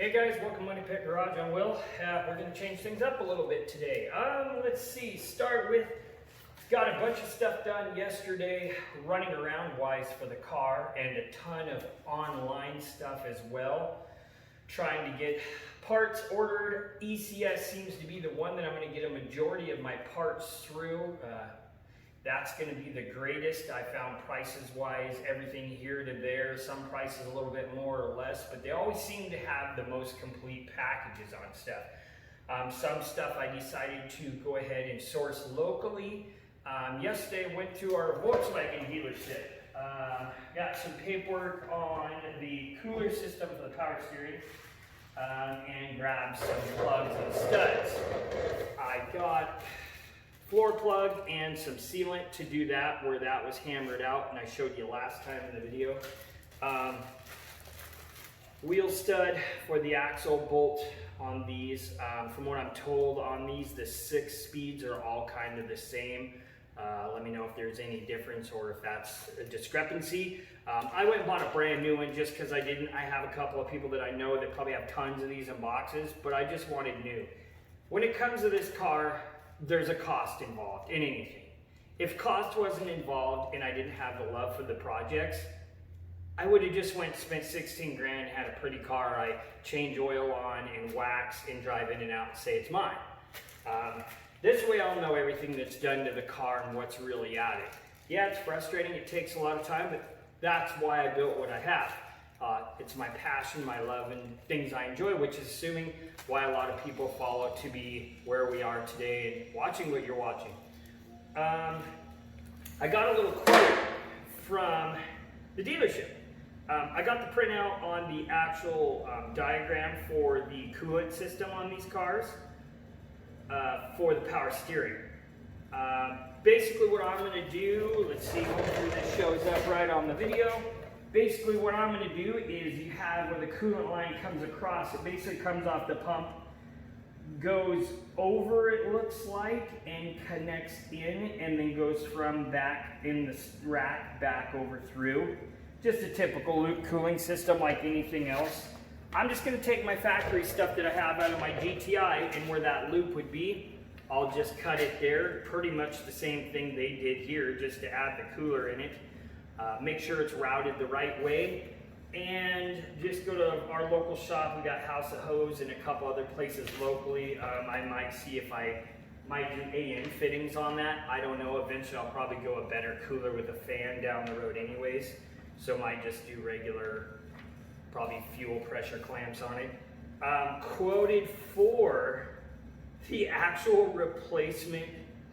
Hey guys, welcome to Money Pit Garage. I'm Will. We're going to change things up a little bit today. Let's see, start with, got a bunch of stuff done yesterday, running around wise for the car, and a ton of online stuff as well. Trying to get parts ordered. ECS seems to be the one that I'm going to get a majority of my parts through. That's going to be the greatest. I found prices wise, everything here to there, some prices a little bit more or less, but they always seem to have the most complete packages on stuff. Some stuff I decided to go ahead and source locally. Yesterday I went to our Volkswagen dealership. Got some paperwork on the cooler system for the power steering and grabbed some plugs and studs. I got floor plug and some sealant to do that where that was hammered out, and I showed you last time in the video. Wheel stud for the axle bolt on these. From what I'm told on these, the 6 speeds are all kind of the same. Let me know if there's any difference or if that's a discrepancy. I went and bought a brand new one just because I have a couple of people that I know that probably have tons of these in boxes, but I just wanted new. When it comes to this car, there's a cost involved in anything. If cost wasn't involved and I didn't have the love for the projects, I would have just spent 16 grand, had a pretty car I change oil on and wax and drive in and out and say it's mine. This way I'll know everything that's done to the car and what's really added. Yeah, it's frustrating, it takes a lot of time, but that's why I built what I have. It's my passion, my love, and things I enjoy, which is assuming why a lot of people follow to be where we are today and watching what you're watching. I got a little quote from the dealership. I got the printout on the actual diagram for the coolant system on these cars for the power steering. Basically what I'm going to do, let's see, hopefully this shows up right on the video. Basically what I'm going to do is you have where the coolant line comes across, it basically comes off the pump, goes over it looks like, and connects in, and then goes from back in the rack back over through. Just a typical loop cooling system like anything else. I'm just going to take my factory stuff that I have out of my GTI, and where that loop would be, I'll just cut it there. Pretty much the same thing they did here, just to add the cooler in it. Make sure it's routed the right way, and just go to our local shop. We got House of Hose and a couple other places locally. I might see if I might do AN fittings on that. I don't know. Eventually I'll probably go a better cooler with a fan down the road anyways, so might just do regular, probably fuel pressure clamps on it. Quoted for the actual replacement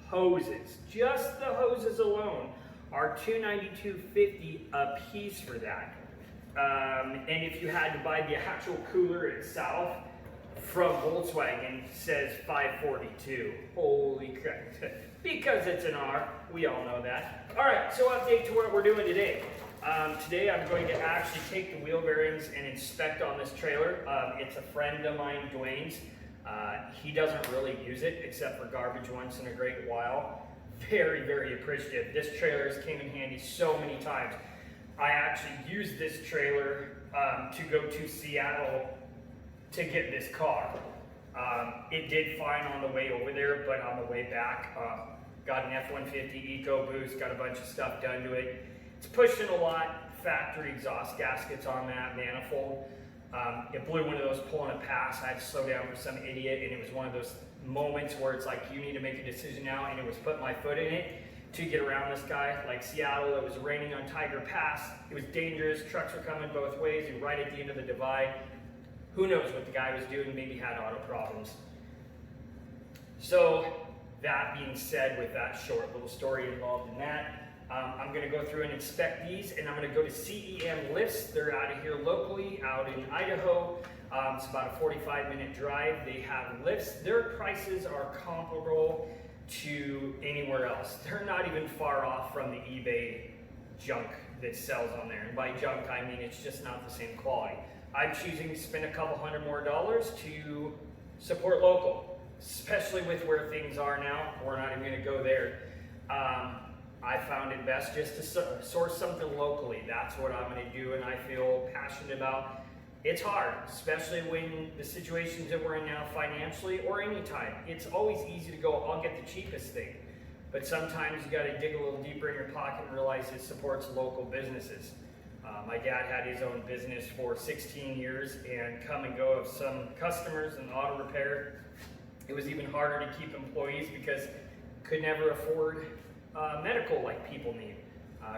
hoses, just the hoses alone, are $292.50 a piece for that. And if you had to buy the actual cooler itself from Volkswagen, says $542. Holy crap. Because it's an R, we all know that. All right, so update to what we're doing today. Today I'm going to actually take the wheel bearings and inspect on this trailer. It's a friend of mine, Dwayne's. He doesn't really use it except for garbage once in a great while. Very, very appreciative. This trailer has came in handy so many times. I actually used this trailer to go to Seattle to get this car. It did fine on the way over there, but on the way back, got an F-150 EcoBoost, got a bunch of stuff done to it. It's pushing a lot. Factory exhaust gaskets on that manifold. It blew one of those pulling a pass. I had to slow down for some idiot, and it was one of those moments where it's like you need to make a decision now, and it was putting my foot in it to get around this guy. Like Seattle, it was raining on Tiger Pass. It was dangerous. Trucks were coming both ways, and right at the end of the divide, who knows what the guy was doing, maybe had auto problems. So that being said, with that short little story involved in that, I'm going to go through and inspect these, and I'm going to go to CEM Lifts. They're out of here locally, out in Idaho. It's about a 45-minute drive. They have lifts. Their prices are comparable to anywhere else. They're not even far off from the eBay junk that sells on there. And by junk, I mean it's just not the same quality. I'm choosing to spend a couple $100 more to support local, especially with where things are now. We're not even going to go there. I found it best just to source something locally. That's what I'm going to do, and I feel passionate about. It's hard, especially when the situations that we're in now financially or anytime. It's always easy to go, I'll get the cheapest thing. But sometimes you gotta dig a little deeper in your pocket and realize it supports local businesses. My dad had his own business for 16 years, and come and go of some customers in auto repair. It was even harder to keep employees because could never afford medical like people need.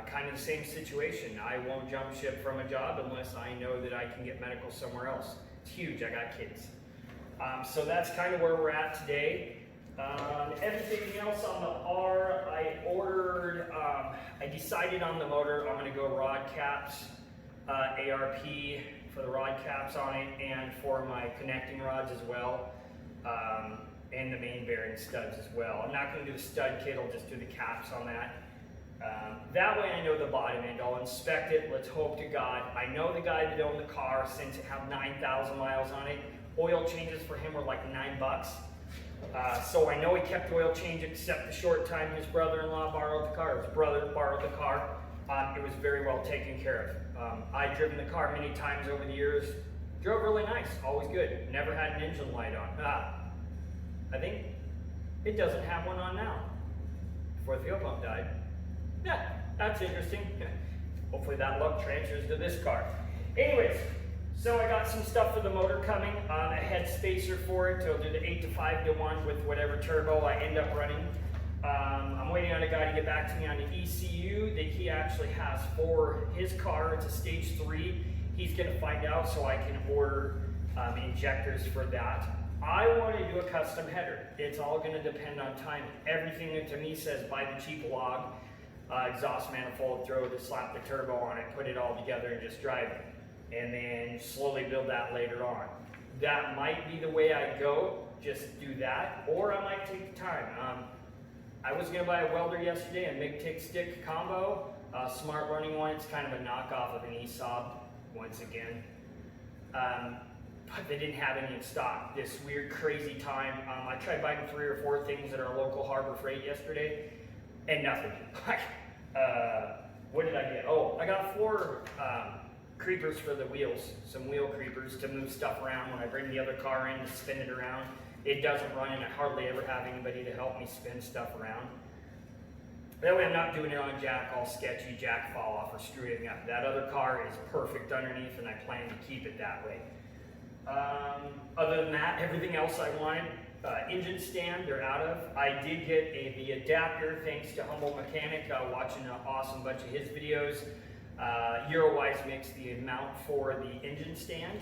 Kind of the same situation. I won't jump ship from a job unless I know that I can get medical somewhere else. It's huge, I got kids. So that's kind of where we're at today. Everything else on the R, I ordered, I decided on the motor, I'm going to go rod caps, ARP for the rod caps on it, and for my connecting rods as well, and the main bearing studs as well. I'm not going to do the stud kit, I'll just do the caps on that. That way I know the bottom end, I'll inspect it, let's hope to God. I know the guy that owned the car since it had 9,000 miles on it. Oil changes for him were like $9. So I know he kept the oil change except the short time his brother-in-law borrowed the car. His brother borrowed the car. It was very well taken care of. I've driven the car many times over the years. Drove really nice, always good. Never had an engine light on. I think it doesn't have one on now. Before the fuel pump died. Yeah, that's interesting. Hopefully that luck transfers to this car. Anyways, so I got some stuff for the motor coming. A head spacer for it. I'll do the 8-to-5 to 1 with whatever turbo I end up running. I'm waiting on a guy to get back to me on the ECU that he actually has for his car. It's a stage 3. He's going to find out so I can order injectors for that. I want to do a custom header. It's all going to depend on timing. Everything that to me says buy the cheap log, exhaust manifold, slap the turbo on it, put it all together and just drive it. And then slowly build that later on. That might be the way I go, just do that, or I might take the time. I was gonna buy a welder yesterday, a MIG-TIG stick combo, smart running one. It's kind of a knockoff of an ESOB, once again. But they didn't have any in stock. This weird, crazy time. I tried buying 3 or 4 things at our local Harbor Freight yesterday, and nothing. What did I get? Oh, I got 4 creepers for the wheels, some wheel creepers to move stuff around when I bring the other car in to spin it around. It doesn't run and I hardly ever have anybody to help me spin stuff around. That way I'm not doing it on jack all sketchy, jack fall off or screwing up. That other car is perfect underneath and I plan to keep it that way. Other than that, everything else I wanted, engine stand, they're out of. I did get the adapter thanks to Humble Mechanic, watching an awesome bunch of his videos. Eurowise makes the mount for the engine stand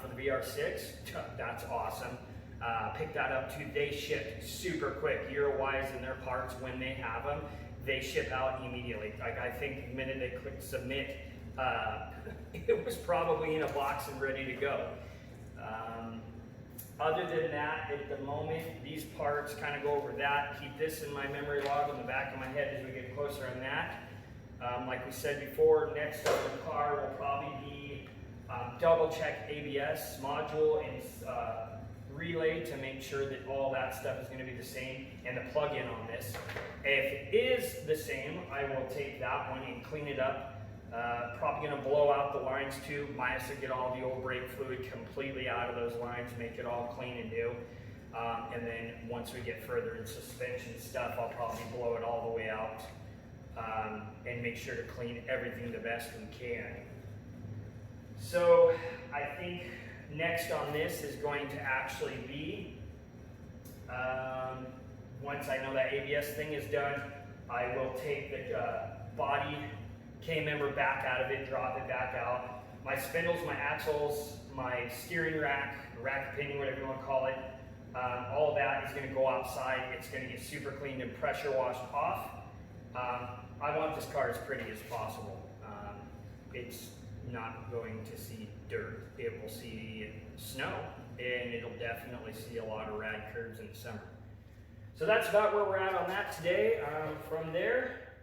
for the VR6. That's awesome. Picked that up too. They ship super quick. Eurowise and their parts, when they have them, they ship out immediately. Like I think the minute they click submit, it was probably in a box and ready to go. Other than that, at the moment, these parts kind of go over that. Keep this in my memory log in the back of my head as we get closer on that. Like we said before, next on the car will probably be double check ABS module and relay to make sure that all that stuff is going to be the same, and the plug-in on this. If it is the same, I will take that one and clean it up. Probably going to blow out the lines too, minus to get all the old brake fluid completely out of those lines, make it all clean and new. And then once we get further in suspension stuff, I'll probably blow it all the way out. And make sure to clean everything the best we can. So I think next on this is going to actually be, once I know that ABS thing is done, I will take the body K-member back out of it, drop it back out. My spindles, my axles, my steering rack, rack pinion, whatever you want to call it, all of that is going to go outside. It's going to get super cleaned and pressure washed off. I want this car as pretty as possible. It's not going to see dirt. It will see snow, and it'll definitely see a lot of rad curves in the summer. So that's about where we're at on that today. From there,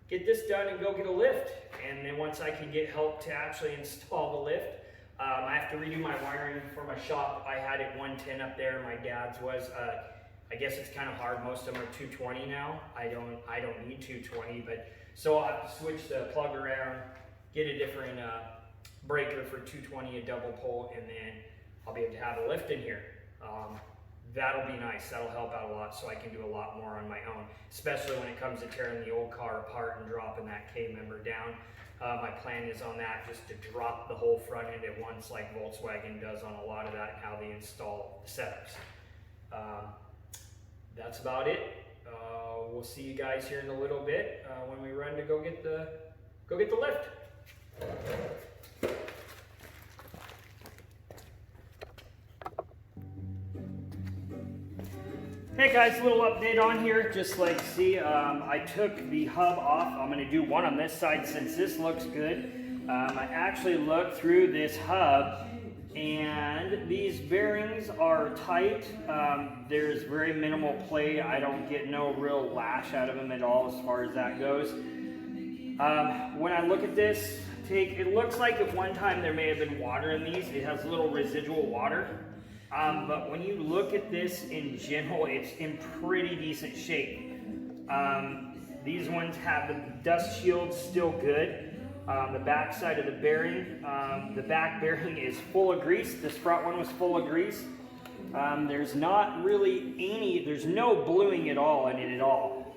get this done and go get a lift. And then once I can get help to actually install the lift, I have to redo my wiring for my shop. I had it 110 up there. My dad's was. I guess it's kind of hard. Most of them are 220 now. I don't need 220, but so I'll have to switch the plug around, get a different breaker for 220, a double pole, and then I'll be able to have a lift in here. That'll be nice. That'll help out a lot, so I can do a lot more on my own, especially when it comes to tearing the old car apart and dropping that K-member down. My plan is on that, just to drop the whole front end at once, like Volkswagen does on a lot of that, and how they install the setups. That's about it. We'll see you guys here in a little bit when we run to go get the lift. Hey guys, a little update on here. Just like see, I took the hub off. I'm going to do one on this side since this looks good. I actually looked through this hub and these bearings are tight. There's very minimal play. I don't get no real lash out of them at all as far as that goes. When I look at this, it looks like at one time there may have been water in these. It has a little residual water. But when you look at this in general, it's in pretty decent shape. These ones have the dust shield still good. The back side of the bearing, the back bearing is full of grease. This front one was full of grease. There's not really there's no bluing at all in it at all.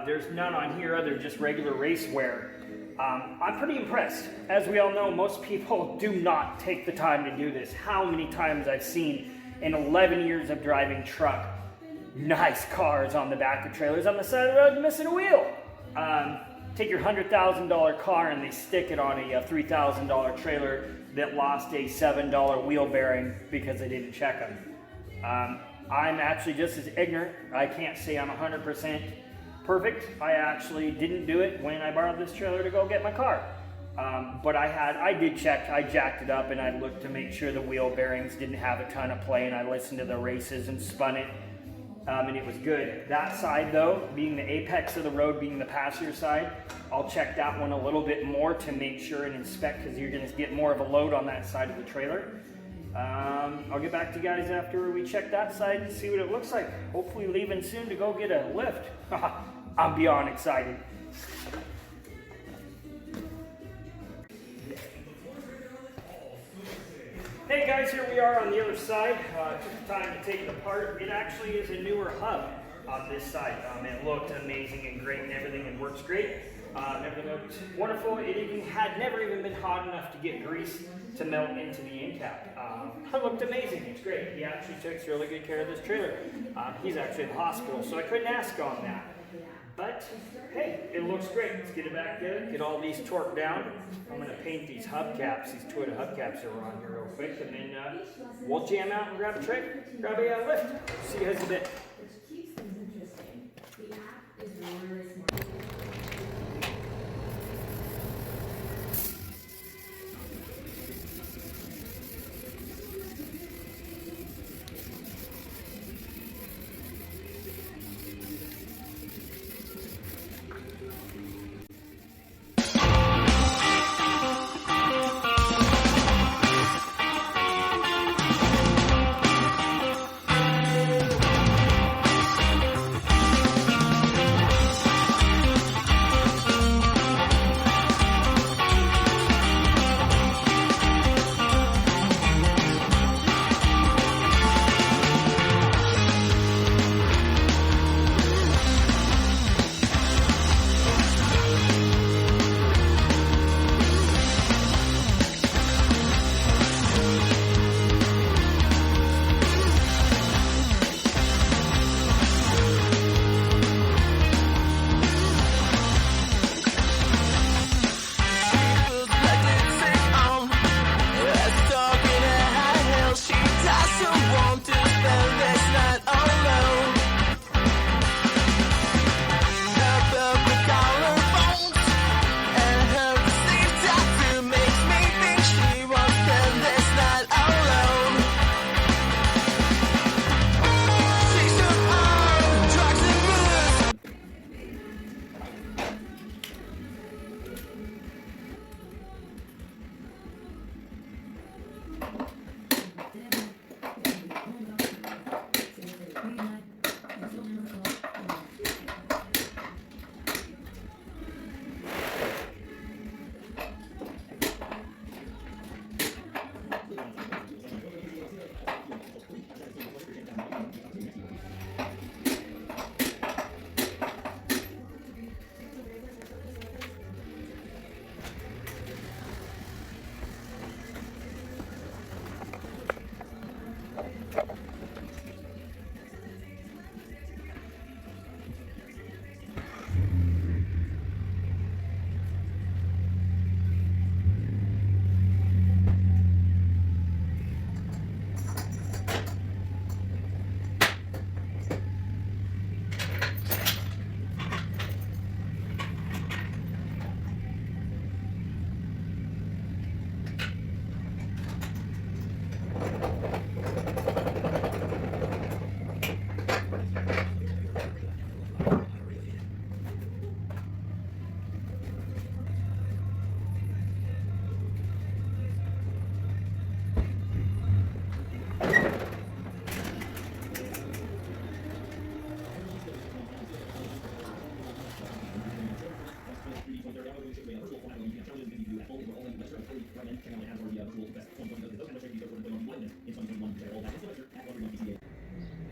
There's none on here other just regular race wear. I'm pretty impressed. As we all know, most people do not take the time to do this. How many times I've seen in 11 years of driving truck, nice cars on the back of trailers on the side of the road missing a wheel. Take your $100,000 car and they stick it on a $3,000 trailer that lost a $7 wheel bearing because they didn't check them. I'm actually just as ignorant. I can't say I'm 100% perfect. I actually didn't do it when I borrowed this trailer to go get my car. But I did check. I jacked it up and I looked to make sure the wheel bearings didn't have a ton of play, and I listened to the races and spun it, and it was good. That side though, being the apex of the road, being the passenger side, I'll check that one a little bit more to make sure and inspect, because you're going to get more of a load on that side of the trailer. I'll get back to you guys after we check that side and see what it looks like. Hopefully leaving soon to go get a lift. I'm beyond excited. Hey guys, here we are on the other side. Took the time to take it apart. It actually is a newer hub on this side. It looked amazing and great and everything, and works great. Everything looked wonderful. It had never even been hot enough to get grease to melt into the end cap. It looked amazing. It's great. He actually takes really good care of this trailer. He's actually in the hospital, so I couldn't ask on that. But hey, it looks great. Let's get it back there, get all these torqued down. I'm going to paint these hubcaps, these Toyota hubcaps that are on here real quick, and then we'll jam out and grab a tray, grab a lift. See you guys in a bit.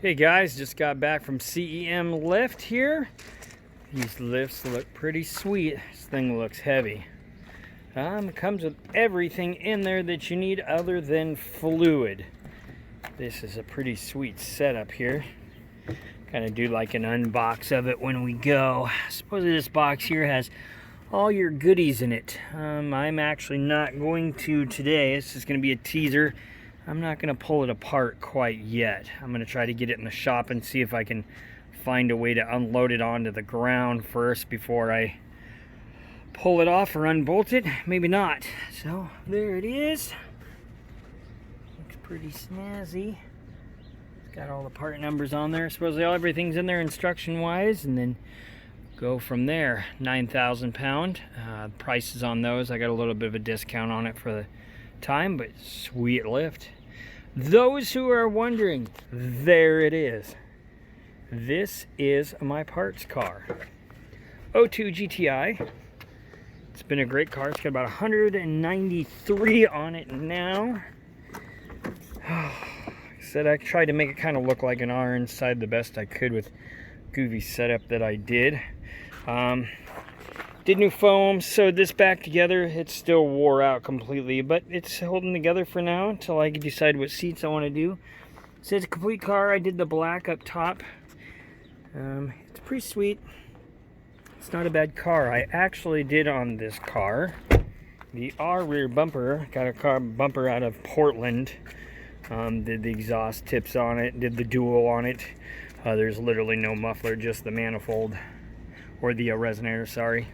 Hey guys, just got back from CEM lift here. These lifts look pretty sweet. This thing looks heavy. It comes with everything in there that you need other than fluid. This is a pretty sweet setup here. Kind of do like an unbox of it when we go. Supposedly this box here has all your goodies in it. I'm actually not going to today. This is going to be a teaser. I'm not going to pull it apart quite yet. I'm going to try to get it in the shop and see if I can find a way to unload it onto the ground first before I pull it off or unbolt it. Maybe not. So there it is. Looks pretty snazzy. It's got all the part numbers on there. Supposedly everything's in there instruction wise, and then go from there. 9,000 pound. Prices on those, I got a little bit of a discount on it for the time, but sweet lift. Those who are wondering, there it is. This is my parts car. 02 GTI. It's been a great car. It's got about 193 on it now. Like I said, I tried to make it kind of look like an R inside the best I could with goofy setup that I did. Did new foam, sewed this back together. It still wore out completely, but it's holding together for now until I can decide what seats I want to do. So it's a complete car. I did the black up top. It's pretty sweet. It's not a bad car. I actually did on this car the R rear bumper. Got a car bumper out of Portland. Did the exhaust tips on it. Did the dual on it. There's literally no muffler, just the manifold. Or the resonator, sorry.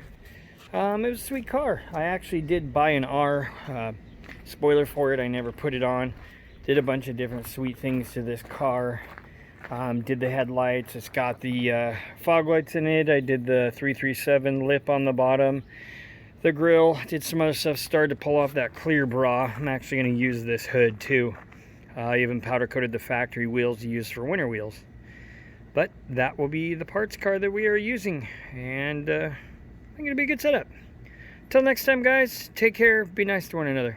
It was a sweet car. I actually did buy an R spoiler for it. I never put it on. Did a bunch of different sweet things to this car. Did the headlights. It's got the fog lights in it. I did the 337 lip on the bottom. The grill. Did some other stuff. Started to pull off that clear bra. I'm actually going to use this hood too. I even powder coated the factory wheels to use for winter wheels. But that will be the parts car that we are using. And I think it'll be a good setup. Till next time, guys, take care. Be nice to one another.